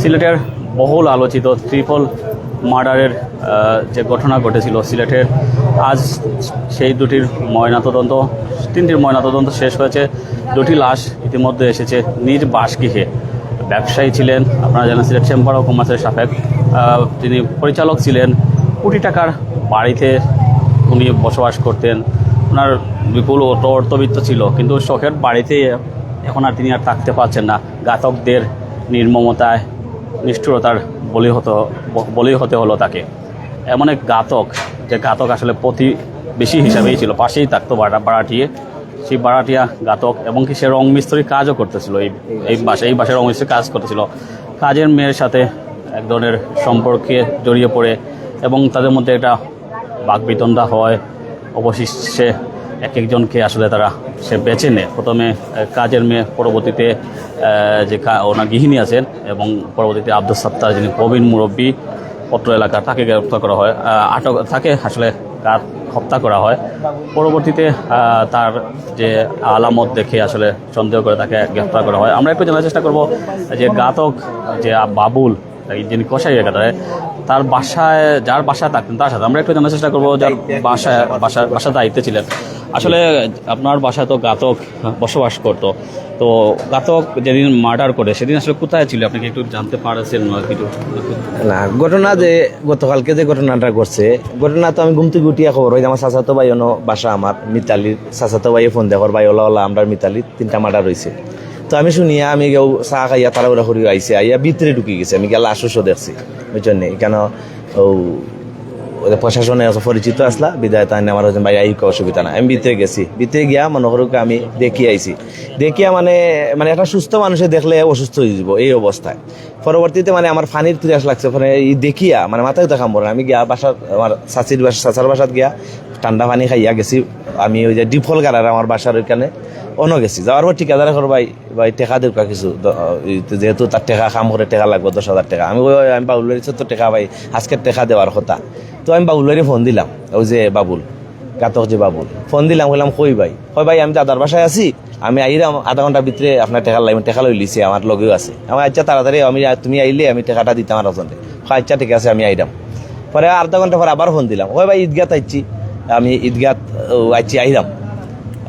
সিলেটের বহুল আলোচিত ট্রিপল মার্ডারের যে ঘটনা ঘটেছিল সিলেটের, আজ সেই তিনটির ময়নাতদন্ত শেষ হয়েছে। দুটি লাশ ইতিমধ্যে এসেছে নিজ বাসগৃহে। ব্যবসায়ী ছিলেন, আপনারা জানেন সিলেট চেম্বার অফ কমার্সের সাবেক তিনি পরিচালক ছিলেন। কোটি টাকার বাড়িতে উনি বসবাস করতেন, ওনার বিপুল অর্থবিত্ত ছিল, কিন্তু শখের বাড়িতে এখন আর তিনি আর থাকতে পারছেন না। ঘাতকদের নির্মমতায়, নিষ্ঠুরতার বলি হতে হলো তাকে। এমন এক ঘাতক, যে ঘাতক আসলে প্রতিবেশী হিসাবেই ছিল, পাশেই থাকতো ভাড়াটিয়ে। সেই ভাড়াটিয়া ঘাতক, এবং কি সে রং মিস্ত্রির কাজও করতেছিল, এই বাসায় রং মিস্ত্রির কাজ করতেছিল। কাজের মেয়ের সাথে এক ধরনের সম্পর্কে জড়িয়ে পড়ে এবং তাদের মধ্যে একটা বাকবিতণ্ডা হয়। অবশেষে একজনকে আসলে সে বেছে নেয়। প্রথমে কাজের মেয়ে, পরবর্তীতে যে ওনার গৃহিণী আছেন, এবং পরবর্তীতে আব্দুল সত্তার যিনি প্রবীণ মুরব্বী পত্র এলাকা, তাকে গ্রেপ্তার করা হয়, তাকে আসলে হত্যা করা হয়। পরবর্তীতে তার যে আলামত দেখে আসলে সন্দেহ করে তাকে গ্রেপ্তার করা হয়। আমরা একটু জানার চেষ্টা করব যে ঘাতক যে বাবুল, যিনি একাধারে তার বাসায়, যার বাসায় থাকতেন তার সাথে আমরা একটু জানার চেষ্টা করবো, যার বাসা দায়িত্বে ছিলেন। আসলে আপনার বাসায় তো ঘাতক বসবাস করতো, তো ঘাতক যেদিন মার্ডার করে সেদিন আসলে কোথায় ছিল, আপনি কি একটু জানতে পারছেন কিছু? না, ঘটনা যে গতকালকে যে ঘটনাটা ঘটছে, ঘটনা তো আমি ঘুমতে গুটিয়া খবর হয়, আমার চাচাতো ভাই বাসা, আমার মিতালির চাচাতো ভাই ফোন দেখর ভাই ওলা আমরা মিতালির 3টা মার্ডার হয়েছে। তো আমি শুনিয়া আমি কেউ চা খাইয়া তাড়াহুড়া করি আইসে, আইয়া ভিতরে ঢুকি গেছে। আমি গেলে আশুসও দেখছি, বুঝছেন নি, কেন প্রশাসনে পরিচিত আসলা বিদায় তাই আমার ভাই আই অসুবিধা না। আমি ভিতরে গেছি, ভিতরে গিয়া মনে করুক আমি দেখি আইছি, দেখিয়া মানে একটা সুস্থ মানুষে দেখলে অসুস্থ হয়ে যাব এই অবস্থায়। পরবর্তীতে আমার ফানির পিয়াস লাগছে, এই দেখিয়া মাথায় দেখা মরে আমি গিয়া বাসার, আমার চাচার বাসাত গিয়া ঠান্ডা পানি খাইয়া গেছি। আমি ওই যে ডিফল গাড়ার আমার বাসার ওইখানে গেছি। যাওয়ার পর ঠিকাদার ভাই টেকা দেব কিছু, যেহেতু তার টেকা কাম করে টেকা লাগবে 10,000 টাকা। আমি বাবুলের তো টেকা ভাই আজকের টেকা দেওয়ার কথা। তো আমি বাবুলেরই ফোন দিলাম, ওই যে বাবুল ঘাতক যে বাবুল, ফোন দিলাম, বললাম কই ভাই আমি দাদার বাসায় আছি, আমি আইলাম আধা ঘন্টার ভিতরে আপনার টেকা লাগবে, টেকা লই লিছি, আমার লগেও আছে। আমার আচ্ছা তাড়াতাড়ি তুমি আইলে আমি টেকাটা দিতাম আর ওজনে। আচ্ছা ঠিক আছে, আমি আইলাম। পরে আধা ঘন্টা পরে আবার ফোন দিলাম, ভাই ঈদগাত আইছি, আমি ঈদগাত আইলাম।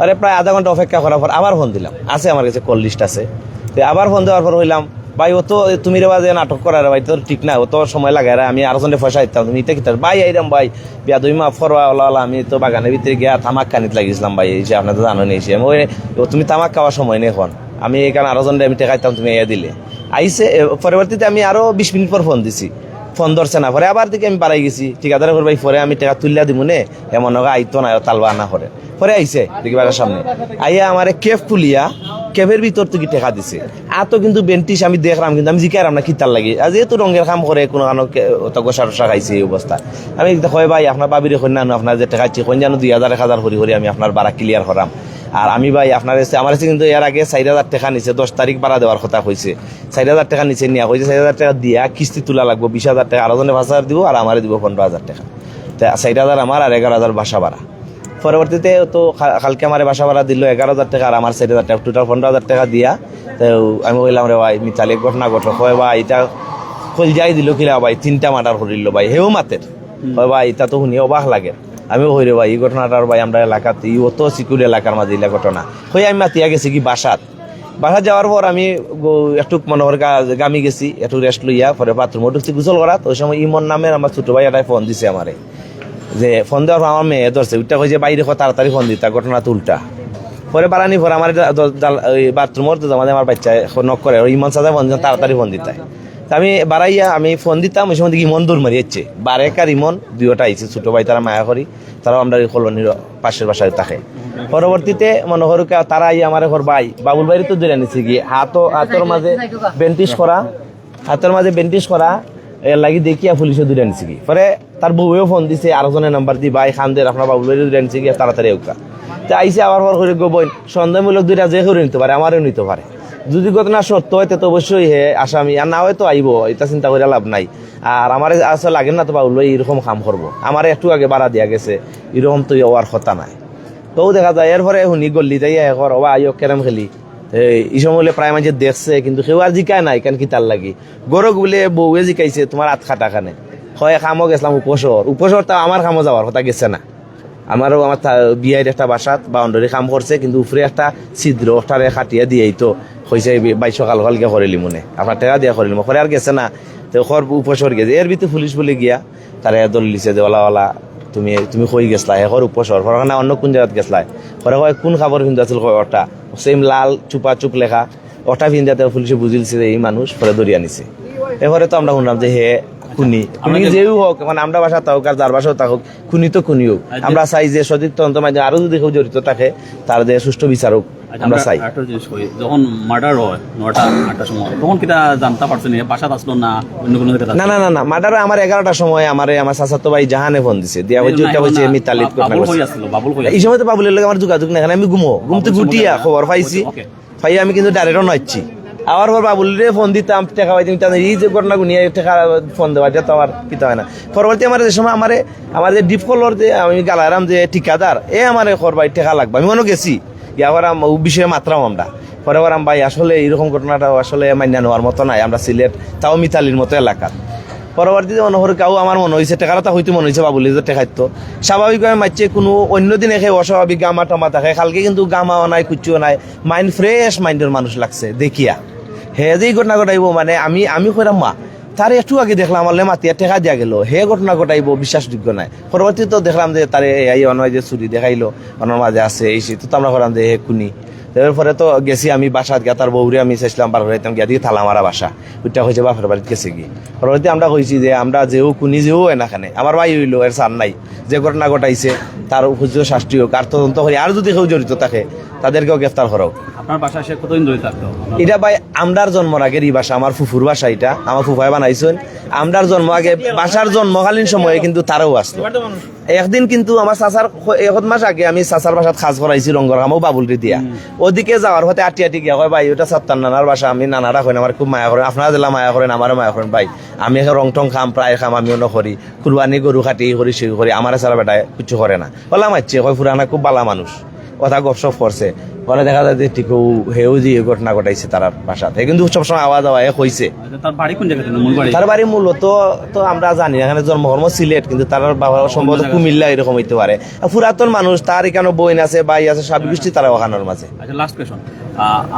আরে প্রায় আধা ঘন্টা অপেক্ষা করার পর আবার ফোন দিলাম, আছে আমার কাছে কল লিস্ট আছে। তো আবার ফোন দেওয়ার পর হইলাম, ভাই ও তো তুমি রে বাজে নাটক করার, ভাই তোর ঠিক না, ও তো সময় লাগে, আমি আরো জনে পয়সা দিতাম, তুমি এটা কি ভাই আইরাম ভাই বিয়া 2 মাস ফরওয়া, আমি তো বাগানের ভিতরে গিয়া তামাক কানিত লাগিয়েছিলাম ভাই, এই যে আপনার তো জানো নিয়েছি আমি, তুমি তামাক খাওয়ার সময় নেই এখন, আমি এখানে আরো জনে আমি টেকা দিতাম, তুমি ইয়া দিলে আইসে। পরবর্তীতে আমি আরো 20 মিনিট পর ফোন দিছি, ফোন ধরছে না। পরে আবার থেকে আমি বাড়াই গেছি, ঠিকাদার ভাই পরে আমি টাকা তুলিয়া দিব নে, এমন আইতো না, তালবা না করে। পরে আইসে দেখি বাড়ার সামনে আইয়া আমার কেফ খুলিয়া কেফের ভিতর থেকে টেকা দিছে। তো কিন্তু বেন্টিস আমি দেখলাম, কিন্তু আমি জিকারাম না কিতার লাগে, আর যেহেতু রঙের কাম করে কোনো গোসা টসা খাইছে এই অবস্থা। আমি হয় ভাই আপনার বাবির কন্যা আপনার যে টেকা কন জানো 2,000 1,000 করি আমি আপনার বাড়া ক্লিয়ার করাম। আর আমি ভাই আপনার আমার কাছে কিন্তু এর আগে 4,000 টাকা নিছে, 10 তারিখ ভাড়া দেওয়ার কথা কইছে, 4,000 টাকা নিচে নিয়ে কইছে 4,000 টাকা দিয়া কিস্তি তোলা লাগবে 20,000 টাকা, আরো জনে 5,000 দিব আর আমারে দিব 15,000 টাকা। তো 4,000 আমার আর 11,000 বাসা ভাড়া। পরবর্তীতে তো কালকে আমার বাসা ভাড়া দিল 11,000 টাকা আর আমার 4,000 টাকা, টোটাল 15,000 টাকা দিয়া। তো আমি বললাম রে ভাই মিতালি ঘটনা হয় ভাই, এটা খোল যাই দিল কিলা ভাই, 3টা মার্ডার করিল ভাই, হেও মাতের হয় ভাই, এটা তো শুনি অবাক লাগে। আমিও হই রে ভাই এই ঘটনাটার ভাই আমরা এলাকাতে অত সিকিউর এলাকার মাঝে এই ঘটনা হয়ে আমি মাতিয়া গেছি কি বাসাত যাওয়ার পর আমি একটু মনে করে গামি গেছি, একটু রেস্ট লইয়া পরে বাথরুমে ঢুকছি গোসল করাত। ওই সময় ইমন নামের আমার ছোট ভাই এটাই ফোন দিছে আমারে, যে ফোন দেওয়ার পর আমার মেয়ে ধরছে, ওইটা কইছে বাইরে তাড়াতাড়ি ফোন দিতা, ঘটনা তো উল্টা। পরে বারানি পরে আমার বাথরুমের আমার বাচ্চা নক করে, ইমন সাজা ফোন তাড়াতাড়ি ফোন দিতায়। আমি বাড়াইয়া আমি ফোন দিতাম, ওই সময় দেখি ইমন দূর মারিয়েছে, বারেক আর ইমন 2টা আইছে, ছোট ভাই তারা মায়া করি, তারাও আমরা কলোনির পাশের বাসায় থাকে। পরবর্তীতে মনে করুক তারা আমার ঘর ভাই বাবুল ভাইয়ের তো দূরে নিচ্ছে গিয়ে হাতের মাঝে বেন্টিস করা এর লাগি দেখিয়া পুলিশে দূরে নিচ্ছে গিয়ে। পরে তার বউয়েও ফোন দিছে, আরো জনের নাম্বার দি ভাই খানদের আপনার বাবুল ভাইয়ের দূরে নিচ্ছে গিয়ে তাড়াতাড়ি উকা। তো আইসে আবার পর করে গোবই সন্দেহমূলক 2টা যে করে নিতে পারে, আমারও নিতে পারে। যদি ঘটনা সত্য হয় তো অবশ্যই হে আসামি, আর না হয়তো আইব, এটা চিন্তা করে লাভ নাই। আর আমার আসলে লাগে না তো বাবুল ভাই এরকম কাম করবো, আমার একটু আগে বাড়া দিয়া গেছে, এরকম তো হওয়ার কথা নাই। তো দেখা যায় এরপরে শুনি গল্লি যাই এখন আইও কেরাম খেলি, এই সময় বলে প্রায় মাঝে দেখছে কিন্তু কেউ আর জিকায় নাই কেন কি তার লাগি গরক বলে বউয়ে জিকাইছে তোমার আত খাটা খানে হয় খামো গেছিলাম উপসর তা আমার খামো যাওয়ার কথা গেছে না আমারও আমার বিয়ের একটা বাসাত বাউন্ডারি কাম করছে কিন্তু উপরে একটা ছিদ্র ওটারে খাটিয়া দিয়েই তো হয়েছে বাইশ সকাল সকালকে করিলি মনে আপনার টাকা দিয়া করিলি করে আর গেছে না তো খর উপসর গেছে এর ভিতরে পুলিশ বলে গিয়া তারা দল লিছে যে ওলা তুমি কই গেছলা এর উপসর না অন্য কোন জায়গাত গেছলাই পরে কয় কোন খাবার কিন্তু আছিল ওটা সেম লাল চুপা চুপ লেখা ওটা ভিন্দাতে পুলিশে বুঝিলছে যে এই মানুষ পরে ধরিয়া নিছে এবারে তো আমরা শুনলাম যে হে খুনি যেও হোক মানে আমরা বাসা থাকুক আর যার বাসাও থাকুক খুনি তো খুনি হোক আমরা চাই যে সঠিক তদন্ত মাধ্যমে আরো যদি কেউ জড়িত থাকে তার যে সুষ্ঠু বিচার হোক আমরা চাই। যখন মার্ডার হয় 9টা-8টার সময় তখন কিটা জানতে পারছেন বাসাত আসলো না অন্য কোনো জায়গায়? না মার্ডার আমার 11টার সময় আমার চাচাতো ভাই জাহানে ফোন দিছে দিয়া হচ্ছে ওটা হচ্ছে মিতালিত এই সময় তো বাবুলের লাগে আমার যোগাযোগ না এখানে আমি ঘুমতে গুটিয়া খবর পাইছি পাই আমি কিন্তু ডাইরেক্ট নচ্ছি আবার পর বাবুলে ফোন দিতাম টাকা পাইতাম এই যে ঘটনা গুনিয়ে টাকা ফোন দেওয়া যেত আমার পিতা হয় না পরবর্তী আমার যে সময় আমার যে ডিপ কলর যে আমি গালারাম যে ঠিকাদার আমার খর ভাই টাকা লাগবে আমি মনে গেছি ইয়াবার বিষয়ে মাত্রাও আমরা পরে আবার ভাই আসলে এইরকম ঘটনাটাও আসলে মান্য নেওয়ার মতো নাই আমরা সিলেট তাও মিতালির মতো এলাকার পরবর্তীতে মনে হরে কাউ আমার মনে হয়েছে টেকারতা হইতে মনে হয়েছে বাবুলি যে টেকাইত স্বাভাবিকভাবে মারছে কোনো অন্য দিনে খেয়ে অস্বাভাবিক গামা টমা থাকে কালকে কিন্তু গামাও নাই কুচ্চুও নাই মাইন্ড ফ্রেশ মাইন্ডের মানুষ লাগছে দেখিয়া হে যেই ঘটনা ঘটাইব মানে আমি কইরাম মা তার একটু আগে দেখলাম আমার মাতিয়া টেকা দিয়া গেল হে ঘটনা ঘটাইব বিশ্বাসযোগ্য নাই পরবর্তীতে তো দেখলাম যে তারে এই অনয় যে চুরি দেখাইলো অনর মাঝে আছে এই তো আমরা করলাম যে হে খুনি এরপরে তো গেছি আমি বাসাত গিয়া তার বউরে আমি চাইছিলাম বার হইতাম গিয়া দিকে থালা মারা বাসা ওইটা হয়েছে বাপের বাড়িতে গেছে কি পরবর্তী আমরা কইছি যে আমরা যেও খুনি যেও এনাখানে আমার ভাই হইলো এর সার নাই যে ঘটনা ঘটাইছে তার উপযুক্ত শাস্তি হোক আর তদন্ত করি আর যদি কেউ জড়িত থাকে তাদেরকেও গ্রেফতার করো। আপনার বাসা সে কতদিন ধরে থাকতো? এটা ভাই আমরার জন্মর আগের এই বাসা আমার ফুফুর বাসা এটা আমার ফুফায় বানাইছেন আমরার জন্ম আগে বাসার জন্মকালীন সময়ে কিন্তু তারাও আসলো একদিন কিন্তু আমার চাচার 1 মাস আগে আমি চাচার বাসাত খাজ করাইছি রঙ্গর কামও বাবুলরে দিয়া ওদিকে যাওয়ার হতে আটি গিয়া কয় ভাই ওটা সাত্তার নানার বাসা আমি নানারা করেন আমার খুব মায়া করেন আপনারা জেলা মায়া করেন আমারও মায়া করেন ভাই আমি রং টং খাম প্রায় খাম আমিও নকরি কুরবানি গরু খাটি করি সে করি আমার সারা বেটায় কিছু করে না বলা মারছে কয় ফুরানা খুব বালা মানুষ কথা গপসপ করছে পরে দেখা যায় যে ঠিক হেও যে ঘটনা ঘটাইছে তার বাসাতে কিন্তু সবসময় আওয়াজ হয়েছে। তার বাড়ি কোন জায়গাতে? তার বাড়ি মূলত তো আমরা জানি এখানে জন্মকর্ম সিলেট কিন্তু তার বাবা সম্ভবত কুমিল্লা এরকম হইতে পারে পুরাতন মানুষ তার এখানে বোন আছে ভাই আছে সব গোষ্ঠী তারা ওখানের মাঝে। আচ্ছা লাস্ট কোয়েশন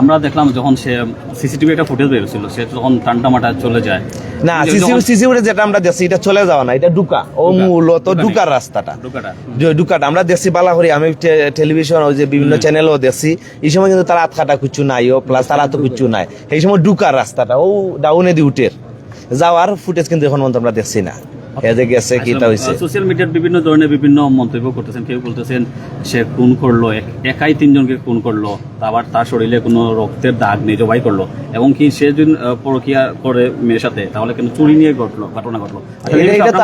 আমরা দেখলাম যখন সে সিসিটিভি একটা ফুটেজ বেরোছিল সে যখন টানটামাটা চলে যায় না সিসিটিভি যেটা আমরা দেখছি এটা চলে যাওয়া না এটা ঢুকা ও মূলত ঢুকার রাস্তাটা ঢুকাটা আমরা দেখছি বালা করি আমি টেলিভিশন ওই যে বিভিন্ন চ্যানেলও দেখছি এই সময় কিন্তু তারা আতখাটা কিছু নাই ও প্লাস তারা তো কিছু নাই এই সময় ঢুকার রাস্তাটা ও ডাউনে দি উঠের যাওয়ার ফুটেজ কিন্তু এখন আমরা দেখছি না গেছে কিটা হইছে। সোশ্যাল মিডিয়ার বিভিন্ন ধরনের বিভিন্ন মন্তব্য করতেছেন কেউ বলতেছেন সে খুন করলো একাই 3 জনকে খুন করলো আবার তার শরীরে কোনো রক্তের দাগ নেই জবাই করলো এবং কি সে যদি পরকিয়া করে মেয়ের সাথে তাহলে কিন্তু চুরি নিয়ে ঘটনা ঘটলো। এটা তো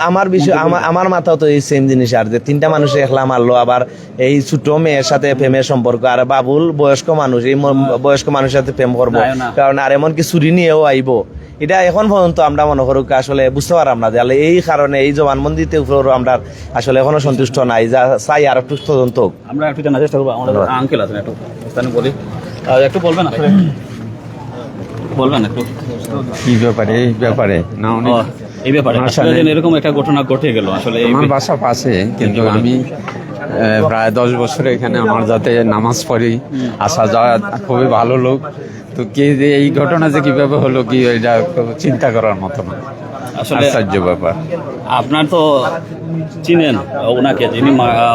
আমার বিষয় আমার মাথাও তো এই সেম জিনিস আর যে 3টা মানুষ একলা মারলো আবার এই ছোট মেয়ের সাথে প্রেমের সম্পর্ক আর বাবুল বয়স্ক মানুষ এই বয়স্ক মানুষের সাথে প্রেম করবো কারণ আর এমন কি চুরি নিয়েও আইবো এটা এখন পর্যন্ত আমরা মনে করুক আসলে বুঝতে পারলাম না যে এই কারণে এই জবানবন্দিতে উপর আমরা আসলে এখনো সন্তুষ্ট নাই যা চাই আর একটু তদন্ত আমরা একটু জানার চেষ্টা করবো। আমাদের আঙ্কেল আছেন একটু বলি একটু বলবেন একটু কি ব্যাপারে না এই ব্যাপারে এরকম একটা ঘটনা ঘটে গেল আসলে আমার বাসা পাশে কিন্তু আমি প্রায় 10 বছর এখানে আমার যাতে নামাজ পড়ি আসা যাওয়া খুবই ভালো লোক তো কি এই ঘটনা যে কিভাবে হলো কি এটা চিন্তা করার মতো না আসলে আশ্চর্য ব্যাপার। আপনার তো চিনেন ওনাকে যিনি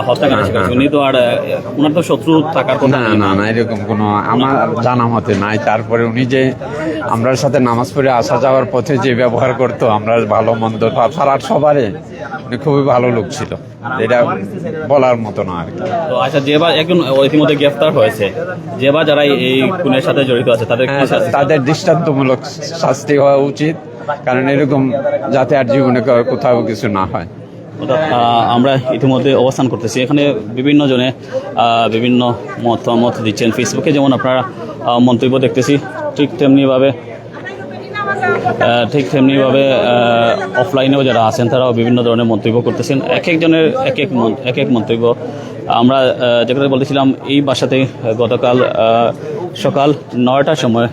হত্যাকারী উনি তো আর ওনার তো শত্রু থাকার কথা না এরকম কোনো আমার জানা মতে নাই। তারপরে উনি যে আমরা সাথে নামাজ পড়ে আসা যাওয়ার পথে যে ব্যবহার করতো আমরা ভালো মন্দ সারার সবারে উনি খুবই ভালো লোক ছিল এটা বলার মতো না আর কি। তো আচ্ছা যেবার একজন ইতিমধ্যে গ্রেফতার হয়েছে যেবার যারা এই খুনের সাথে জড়িত আছে তাদের দৃষ্টান্তমূলক শাস্তি হওয়া উচিত কারণ এরকম যাতে আর জীবনে কোথাও কিছু না হয়। আমরা ইতিমধ্যে অবস্থান করতেছি এখানে বিভিন্ন জনে বিভিন্ন মতামত দিচ্ছেন ফেসবুকে যেমন আপনারা মন্তব্য দেখতেছি ঠিক তেমনিভাবে ঠিক তেমনিভাবে অফলাইনেও যারা আছেন তারাও বিভিন্ন ধরনের মন্তব্য করতেছেন, এক একজনের এক এক মন্তব্য। আমরা যেটা বলতেছিলাম, এই বাসাতে গতকাল সকাল 9টার সময়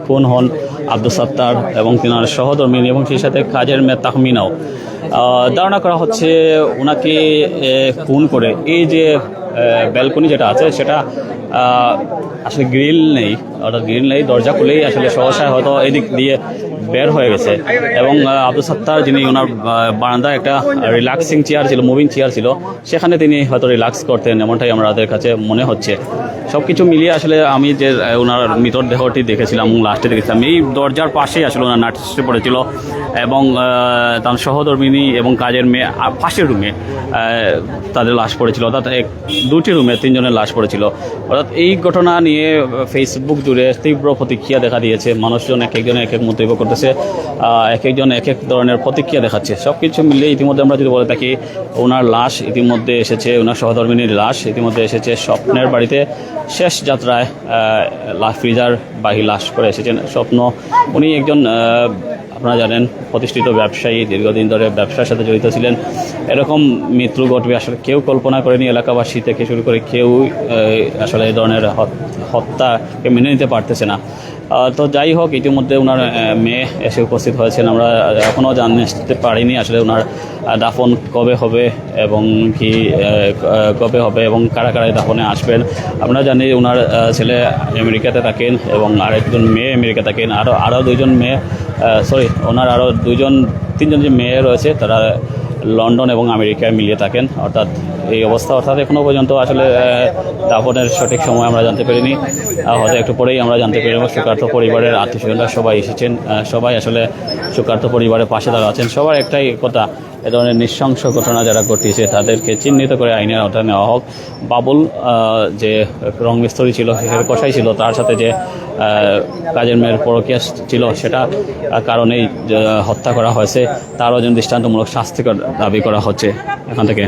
খুন হন আব্দুল সাত্তার এবং তিনার সহধর্মিনী এবং সেই সাথে কাজের মেয়ে তাহমিনাও। ধারণা করা হচ্ছে ওনাকে খুন করে এই যে ব্যালকনি যেটা আছে সেটা আসলে গ্রিল নেই, অর্থাৎ গ্রিল নেই, দরজা খুলেই আসলে সহসা হয়তো এদিক দিয়ে বের হয়ে গেছে। এবং আব্দুল সাত্তার যিনি ওনার বারান্দায় একটা রিল্যাক্সিং চেয়ার ছিল, মুভিং চেয়ার ছিল, সেখানে তিনি হয়তো রিল্যাক্স করতেন, এমনটাই আমাদের কাছে মনে হচ্ছে। সব কিছু মিলিয়ে আসলে আমি যে ওনার মৃতদেহটি দেখেছিলাম, লাস্টে দেখেছিলাম, এই দরজার পাশেই আসলে ওনার নাটসে পড়েছিল এবং তার সহধর্মিনী এবং কাজের মেয়ে পাশের রুমে তাদের লাশ পড়েছিল, অর্থাৎ দুটি রুমে 3 জনের লাশ পড়েছিল। অর্থাৎ এই ঘটনা নিয়ে ফেসবুক জুড়ে তীব্র প্রতিক্রিয়া দেখা দিয়েছে। মানুষজন এক একজনে এক এক মন্তব্য করতেছে, এক একজন এক এক ধরনের প্রতিক্রিয়া দেখাচ্ছে। সব কিছু মিলিয়ে ইতিমধ্যে আমরা যদি বলে থাকি, ওনার লাশ ইতিমধ্যে এসেছে, ওনার সহধর্মিনীর লাশ ইতিমধ্যে এসেছে স্বপ্নের বাড়িতে। শেষ যাত্রায় ফ্রিজার বাহী লাশ করে এসেছেন স্বপ্ন। উনি একজন আপনারা জানেন প্রতিষ্ঠিত ব্যবসায়ী, দীর্ঘদিন ধরে ব্যবসার সাথে জড়িত ছিলেন। এরকম মৃত্যু ঘটবে আসলে কেউ কল্পনা করেনি, এলাকাবাসী থেকে শুরু করে কেউ আসলে এই ধরনের হত্যাকে মেনে নিতে পারতেছে না। তো যাই হোক, ইতিমধ্যে ওনার মেয়ে এসে উপস্থিত হয়েছেন। আমরা এখনও জানতে পারিনি আসলে ওনার দাফন কবে হবে এবং কি কবে হবে এবং কারা কারা দাফনে আসবেন। আমরা জানি ওনার ছেলে আমেরিকাতে থাকেন এবং আরেকজন মেয়ে আমেরিকা থাকেন, আরও 2জন মেয়ে, ওনার আরও 3জন যে মেয়ে রয়েছে তারা লন্ডন এবং আমেরিকায় মিলিয়ে থাকেন। অর্থাৎ এই অবস্থা, অর্থাৎ এখনও পর্যন্ত আসলে দাফনের সঠিক সময় আমরা জানতে পারিনি। হয়তো একটু পরেই আমরা জানতে পারব। শোকার্ত পরিবারের আত্মীয়স্বজনরা সবাই এসেছেন, সবাই আসলে শোকার্ত পরিবারের পাশে তারা আছেন। সবার একটাই কথা, এ ধরনের নৃশংস ঘটনা যারা ঘটিয়েছে তাদেরকে চিহ্নিত করে আইনের আওতায় নেওয়া হোক। বাবুল যে রং মিস্ত্রি ছিল, সেখানে কষাই ছিল, তার সাথে যে কাজের মেয়ের পরকীয়া ছিল, সেটা কারণেই হত্যা করা হয়েছে, তারও যেন দৃষ্টান্তমূলক শাস্তি দাবি করা হচ্ছে এখান থেকে।